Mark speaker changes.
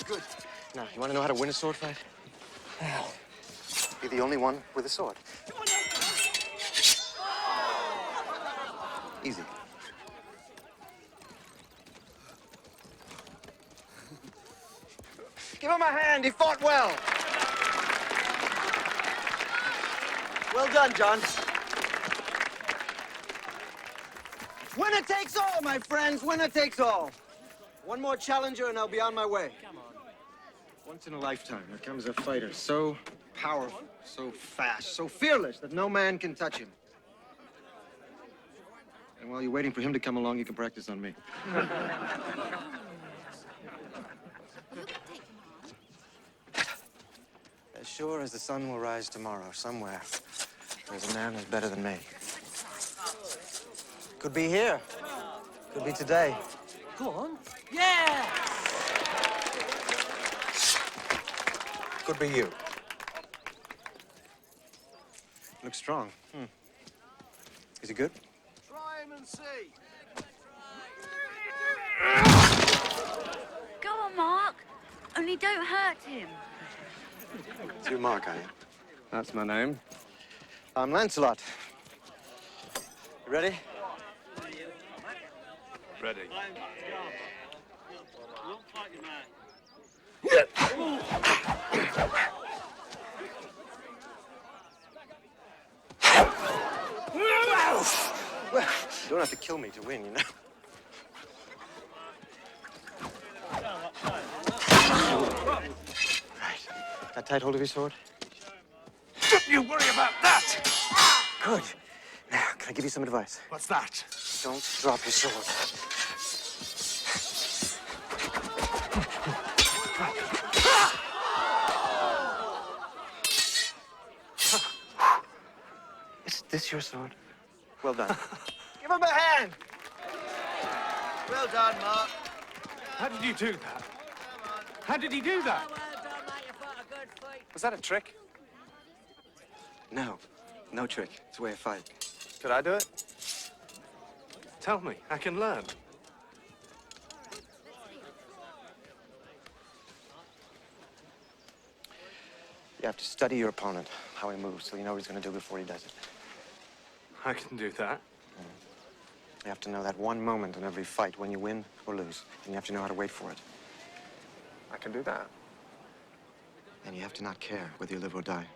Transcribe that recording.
Speaker 1: Good. Now, you want to know how to win a sword fight?
Speaker 2: How?
Speaker 1: Be the only one with a sword. Easy. Give him a hand. He fought well. Well done, John. Winner takes all, my friends. Winner takes all. One more challenger and I'll be on my way. Come on. Once in a lifetime, there comes a fighter so powerful, so fast, so fearless that no man can touch him. And while you're waiting for him to come along, you can practice on me. As sure as the sun will rise tomorrow, somewhere, there's a man who's better than me. Could be here. Could be today.
Speaker 2: Go on. Yeah!
Speaker 1: Could be you. Looks strong. Is he good?
Speaker 3: Try him and see.
Speaker 4: Go on, Mark. Only don't hurt him.
Speaker 1: It's you, Mark, are you?
Speaker 5: That's my name.
Speaker 1: I'm Lancelot. You ready?
Speaker 5: Ready.
Speaker 1: Well, you don't have to kill me to win, you know. Right. Got tight hold of your sword?
Speaker 5: Don't you worry about that!
Speaker 1: Good. Now, can I give you some advice?
Speaker 5: What's that?
Speaker 1: Don't drop your sword. Is this your sword? Well done. Give him a hand!
Speaker 3: Well done, Mark.
Speaker 5: How did you do that? How did he do that? Was that a trick?
Speaker 1: No. No trick. It's a way of fighting.
Speaker 5: Could I do it? Tell me. I can learn.
Speaker 1: You have to study your opponent, how he moves, so you know what he's going to do before he does it.
Speaker 5: I can do that.
Speaker 1: You have to know that one moment in every fight when you win or lose, and you have to know how to wait for it.
Speaker 5: I can do that.
Speaker 1: And you have to not care whether you live or die.